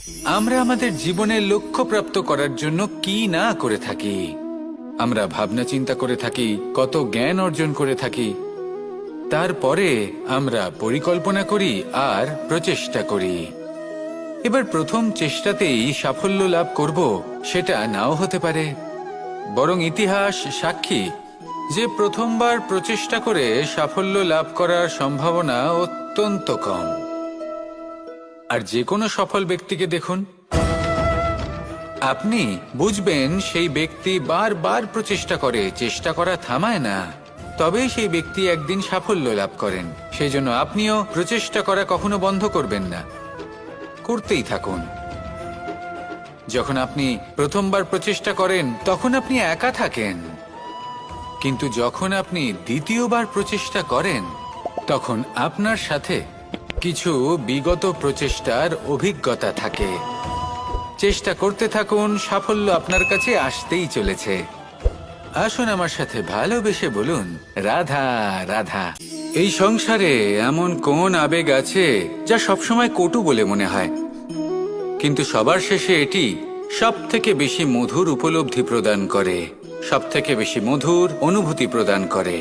আমরা আমাদের জীবনের লক্ষ্য প্রাপ্ত করার জন্য কি না করে থাকি। আমরা ভাবনা চিন্তা করে থাকি, কত জ্ঞান অর্জন করে থাকি, তারপরে আমরা পরিকল্পনা করি আর প্রচেষ্টা করি। এবার প্রথম চেষ্টাতেই সাফল্য লাভ করব সেটা নাও হতে পারে, বরং ইতিহাস সাক্ষী যে প্রথমবার প্রচেষ্টা করে সাফল্য লাভ করার সম্ভাবনা অত্যন্ত কম। আর যে কোনো সফল ব্যক্তিকে দেখুন, আপনি বুঝবেন সেই ব্যক্তি বারবার প্রচেষ্টা করে, চেষ্টা করা থামায় না, তবেই সেই ব্যক্তি একদিন সাফল্য লাভ করেন। সেই জন্য আপনিও প্রচেষ্টা করা কখনো বন্ধ করবেন না, করতেই থাকুন। যখন আপনি প্রথমবার প্রচেষ্টা করেন তখন আপনি একা থাকেন, কিন্তু যখন আপনি দ্বিতীয়বার প্রচেষ্টা করেন তখন আপনার সাথে কিছু বিগত প্রচেষ্টার অভিজ্ঞতা থাকে। চেষ্টা করতে থাকুন, সাফল্য আপনার কাছে আসতেই চলেছে। আসুন আমার সাথে ভালোবেসে বলুন, রাধা রাধা। এই সংসারে এমন কোন আবেগ আছে যা সবসময় কটু বলে মনে হয়, কিন্তু সবার শেষে এটি সব থেকে বেশি মধুর উপলব্ধি প্রদান করে, সব থেকে বেশি মধুর অনুভূতি প্রদান করে।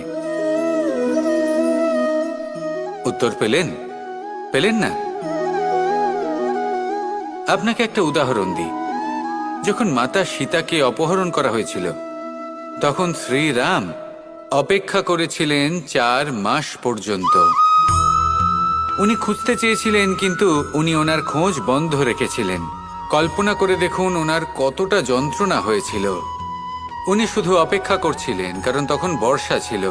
উত্তর পেলেন? পেলেন না? আপনাকে একটা উদাহরণ দিই। যখন মাতা সীতাকে অপহরণ করা হয়েছিল তখন শ্রীরাম অপেক্ষা করেছিলেন 4 মাস পর্যন্ত। উনি খুঁজতে চেয়েছিলেন, কিন্তু উনি ওনার খোঁজ বন্ধ রেখেছিলেন। কল্পনা করে দেখুন ওনার কতটা যন্ত্রণা হয়েছিল। উনি শুধু অপেক্ষা করছিলেন, কারণ তখন বর্ষা ছিল।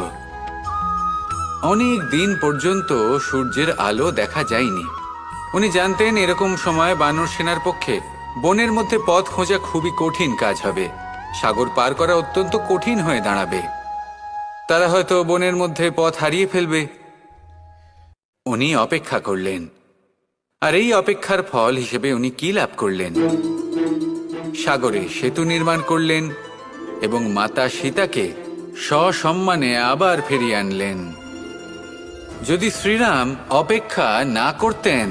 অনেক দিন পর্যন্ত সূর্যের আলো দেখা যায়নি। উনি জানতেন এরকম সময় বানর সেনার পক্ষে বনের মধ্যে পথ খোঁজা খুবই কঠিন কাজ হবে, সাগর পার করা অত্যন্ত কঠিন হয়ে দাঁড়াবে। তারা হয়তো বনের মধ্যে পথ হারিয়ে ফেলবে। উনি অপেক্ষা করলেন, আর এই অপেক্ষার ফল হিসেবে উনি কি লাভ করলেন? সাগরে সেতু নির্মাণ করলেন এবং মাতা সীতাকে সসম্মানে আবার ফিরিয়ে আনলেন। যদি শ্রীরাম অপেক্ষা না করতেন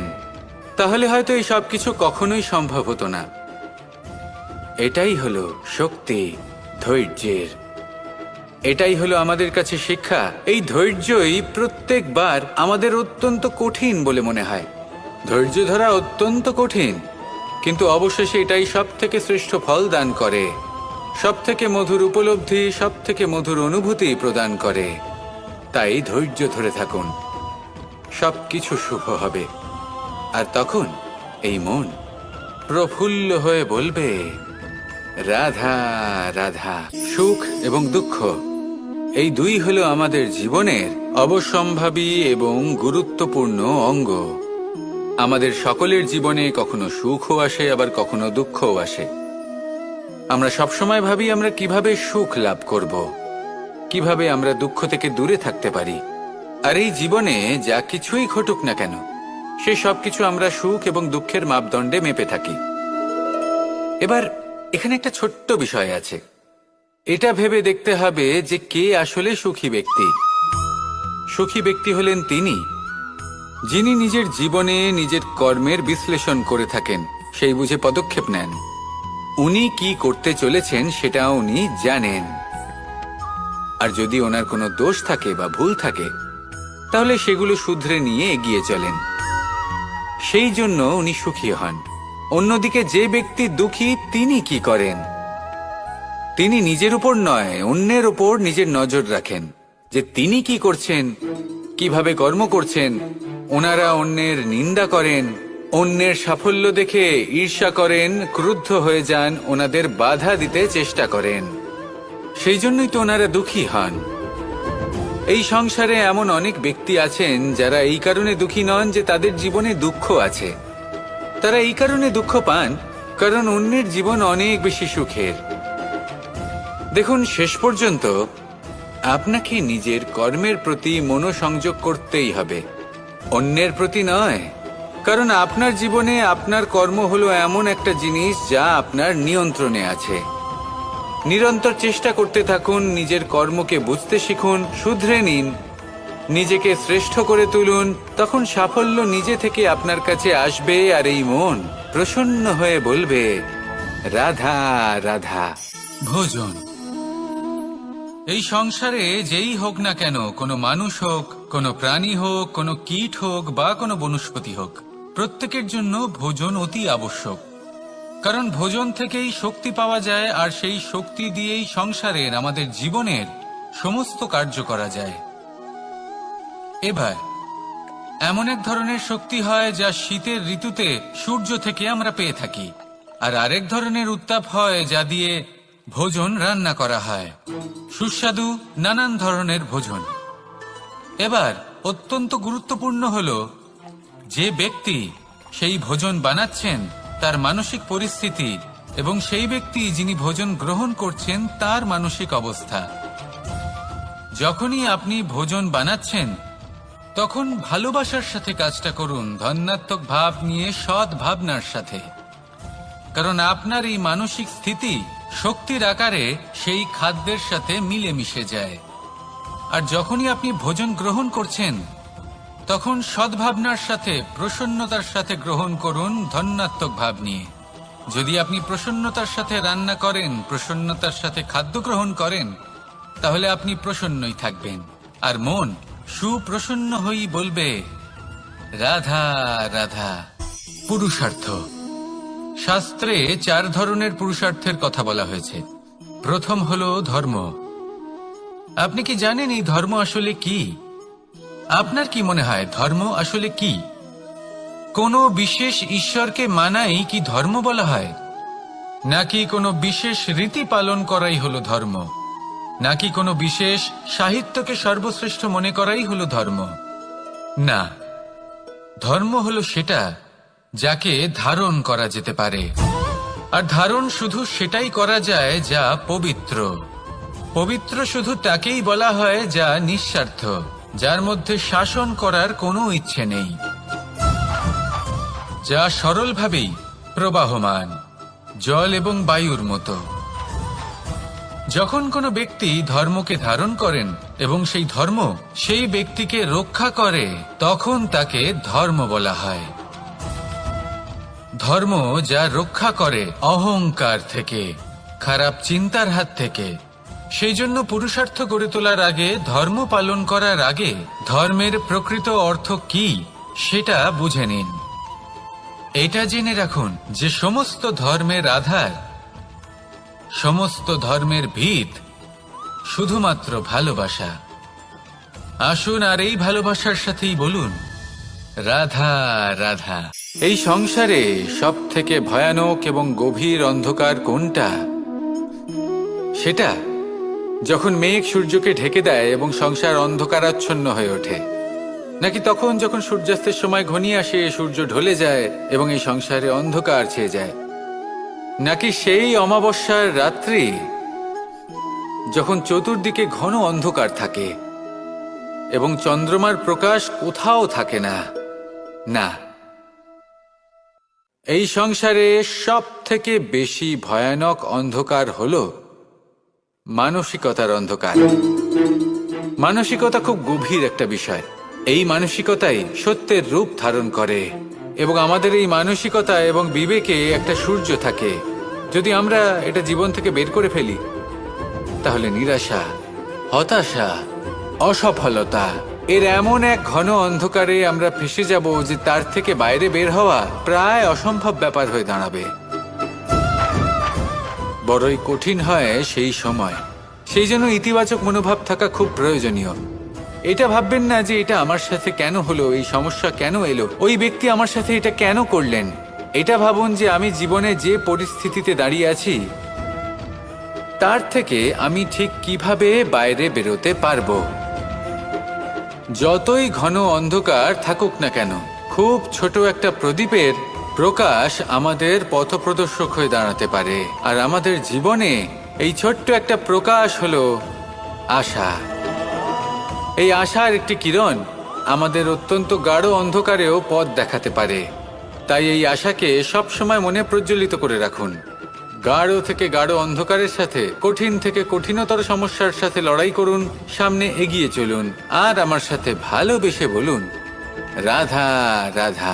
তাহলে হয়তো এই সব কিছু কখনোই সম্ভব হতো না। এটাই হলো শক্তি ধৈর্যের। এটাই হলো আমাদের কাছে শিক্ষা। এই ধৈর্যই প্রত্যেকবার আমাদের অত্যন্ত কঠিন বলে মনে হয়। ধৈর্য ধরা অত্যন্ত কঠিন, কিন্তু অবশেষে এটাই সব থেকে শ্রেষ্ঠ ফল দান করে, সব থেকে মধুর উপলব্ধি, সব থেকে মধুর অনুভূতি প্রদান করে। তাই ধৈর্য ধরে থাকুন, সব কিছু শুভ হবে। আর তখন এই মন প্রফুল্ল হয়ে বলবে, রাধা রাধা। সুখ এবং দুঃখ এই দুই হলো আমাদের জীবনের অবশ্যম্ভাবী এবং গুরুত্বপূর্ণ অঙ্গ। আমাদের সকলের জীবনে কখনো সুখও আসে, আবার কখনো দুঃখও আসে। আমরা সবসময় ভাবি আমরা কিভাবে সুখ লাভ করব, কিভাবে আমরা দুঃখ থেকে দূরে থাকতে পারি। আর এই জীবনে যা কিছুই ঘটুক না কেন, সে সব কিছু আমরা সুখ এবং দুঃখের মাপদণ্ডে মেপে থাকি। এবার এখানে একটা ছোট্ট বিষয় আছে। এটা ভেবে দেখতে হবে যে কে আসলে সুখী ব্যক্তি। সুখী ব্যক্তি হলেন তিনি যিনি নিজের জীবনে নিজের কর্মের বিশ্লেষণ করে থাকেন, সেই বুঝে পদক্ষেপ নেন। উনি কি করতে চলেছেন সেটা উনি জানেন, আর যদি ওনার কোনো দোষ থাকে বা ভুল থাকে তাহলে সেগুলো শুধরে নিয়ে এগিয়ে চলেন। সেই জন্য উনি সুখী হন। অন্যদিকে যে ব্যক্তি দুঃখী, তিনি কি করেন? তিনি নিজের উপর নয়, অন্যের উপর নিজের নজর রাখেন যে তিনি কি করছেন, কিভাবে কর্ম করছেন। ওনারা অন্যের নিন্দা করেন, অন্যের সাফল্য দেখে ঈর্ষা করেন, ক্রুদ্ধ হয়ে যান, ওনাদের বাধা দিতে চেষ্টা করেন। সেই জন্যই তো ওনারা দুঃখী হন। এই সংসারে এমন অনেক ব্যক্তি আছেন যারা এই কারণে দুঃখী নন যে তাদের জীবনে দুঃখ আছে। তারা এই কারণে দুঃখ পান কারণ অন্যের জীবন অনেক বেশি সুখের। দেখুন, শেষ পর্যন্ত আপনাকে নিজের কর্মের প্রতি মনোসংযোগ করতেই হবে, অন্যের প্রতি নয়। কারণ আপনার জীবনে আপনার কর্ম হলো এমন একটা জিনিস যা আপনার নিয়ন্ত্রণে আছে। নিরন্তর চেষ্টা করতে থাকুন, নিজের কর্মকে বুঝতে শিখুন, শুধরে নিন, নিজেকে শ্রেষ্ঠ করে তুলুন। তখন সাফল্য নিজে থেকে আপনার কাছে আসবে, আর এই মন প্রসন্ন হয়ে বলবে, রাধা রাধা। ভোজন। এই সংসারে যেই হোক না কেন, কোনো মানুষ হোক, কোনো প্রাণী হোক, কোনো কীট হোক বা কোনো বনস্পতি হোক, প্রত্যেকের জন্য ভোজন অতি আবশ্যক। কারণ ভোজন থেকেই শক্তি পাওয়া যায়, আর সেই শক্তি দিয়েই সংসারের, আমাদের জীবনের সমস্ত কার্য করা যায়। এবার এমন এক ধরনের শক্তি হয় যা শীতের ঋতুতে সূর্য থেকে আমরা পেয়ে থাকি, আর আরেক ধরনের উত্তাপ হয় যা দিয়ে ভোজন রান্না করা হয়, সুস্বাদু নানান ধরনের ভোজন। এবার অত্যন্ত গুরুত্বপূর্ণ হলো যে ব্যক্তি সেই ভোজন বানাচ্ছেন তার মানসিক পরিস্থিতি এবং সেই ব্যক্তি যিনি ভোজন গ্রহণ করছেন তার মানসিক অবস্থা। যখনই আপনি ভোজন বানাচ্ছেন তখন ভালোবাসার সাথে কাজটা করুন, ধন্যাত্মক ভাব নিয়ে, সৎ ভাবনার সাথে। কারণ আপনার এই মানসিক স্থিতি শক্তির আকারে সেই খাদ্যের সাথে মিলেমিশে যায়। আর যখনই আপনি ভোজন গ্রহণ করছেন তখন সদ্ভাবনার সাথে, প্রসন্নতার সাথে গ্রহণ করুন, ধন্যাত্মক ভাব নিয়ে। যদি আপনি প্রসন্নতার সাথে রান্না করেন, প্রসন্নতার সাথে খাদ্য গ্রহণ করেন, তাহলে আপনি প্রসন্নই থাকবেন, আর মন সুপ্রসন্ন হয়েই বলবে, রাধা রাধা। পুরুষার্থ। শাস্ত্রে 4 ধরনের পুরুষার্থের কথা বলা হয়েছে। প্রথম হলো ধর্ম। আপনি কি জানেন এই ধর্ম আসলে কি? আপনার কি মনে হয় ধর্ম আসলে কি? কোনো বিশেষ ঈশ্বরকে মানাই কি ধর্ম বলা হয়? নাকি কোনো বিশেষ রীতি পালন করাই হলো ধর্ম? নাকি কোনো বিশেষ সাহিত্যকে সর্বশ্রেষ্ঠ মনে করাই হলো ধর্ম? না, ধর্ম হলো সেটা যাকে ধারণ করা যেতে পারে। আর ধারণ শুধু সেটাই করা যায় যা পবিত্র। পবিত্র শুধু তাকেই বলা হয় যা নিঃস্বার্থ, যার মধ্যে শাসন করার কোনো ইচ্ছে নেই, যা সরলভাবেই প্রবাহমান, জল এবং বায়ুর মতো। যখন কোনো ব্যক্তি ধর্মকে ধারণ করেন এবং সেই ধর্ম সেই ব্যক্তিকে রক্ষা করে, তখন তাকে ধর্ম বলা হয়। ধর্ম যা রক্ষা করে অহংকার থেকে, খারাপ চিন্তার হাত থেকে। সেই জন্য পুরুষার্থ গড়ে তোলার আগে, ধর্ম পালন করার আগে ধর্মের প্রকৃত অর্থ কি সেটা বুঝে নিন। এটা জেনে রাখুন যে সমস্ত ধর্মের আধার, সমস্ত ধর্মের ভিত শুধুমাত্র ভালোবাসা। আসুন আর এই ভালোবাসার সাথেই বলুন, রাধা রাধা। এই সংসারে সব থেকে ভয়ানক এবং গভীর অন্ধকার কোনটা? সেটা যখন মেঘ সূর্যকে ঢেকে দেয় এবং সংসার অন্ধকারাচ্ছন্ন হয়ে ওঠে, নাকি তখন যখন সূর্যাস্তের সময় ঘনিয়ে আসে, সূর্য ঢলে যায় এবং এই সংসারে অন্ধকার ছেয়ে যায়? নাকি সেই অমাবস্যার রাত্রি যখন চতুর্দিকে ঘন অন্ধকার থাকে এবং চন্দ্রমার প্রকাশ কোথাও থাকে না? না, এই সংসারে সব থেকে বেশি ভয়ানক অন্ধকার হলো মানসিকতার অন্ধকার। মানসিকতা খুব গভীর একটা বিষয়। এই মানসিকতাই সত্যের রূপ ধারণ করে এবং আমাদের এই মানসিকতা এবং বিবেকে একটা সূর্য থাকে। যদি আমরা এটা জীবন থেকে বের করে ফেলি, তাহলে নিরাশা, হতাশা, অসফলতা এর এমন এক ঘন অন্ধকারে আমরা ফেসে যাব যে তার থেকে বাইরে বের হওয়া প্রায় অসম্ভব ব্যাপার হয়ে দাঁড়াবে। বড়ই কঠিন হয় সেই সময়। সেই জন্য ইতিবাচক মনোভাব থাকা খুব প্রয়োজনীয়। এটা ভাববেন না যে এটা আমার সাথে কেন হলো, এই সমস্যা কেন এলো, ওই ব্যক্তি আমার সাথে এটা কেন করলেন। এটা ভাবুন যে আমি জীবনে যে পরিস্থিতিতে দাঁড়িয়ে আছি তার থেকে আমি ঠিক কিভাবে বাইরে বেরোতে পারবো। যতই ঘন অন্ধকার থাকুক না কেন, খুব ছোট একটা প্রদীপের প্রকাশ আমাদের পথপ্রদর্শক হয়ে দাঁড়াতে পারে। আর আমাদের জীবনে এই ছোট্ট একটা প্রকাশ হলো আশা। এই আশার একটি কিরণ আমাদের অত্যন্ত গাঢ় অন্ধকারেও পথ দেখাতে পারে। তাই এই আশাকে সবসময় মনে প্রজ্বলিত করে রাখুন। গাঢ় থেকে গাঢ় অন্ধকারের সাথে, কঠিন থেকে কঠিনতর সমস্যার সাথে লড়াই করুন, সামনে এগিয়ে চলুন, আর আমার সাথে ভালোবেসে বলুন, রাধা রাধা।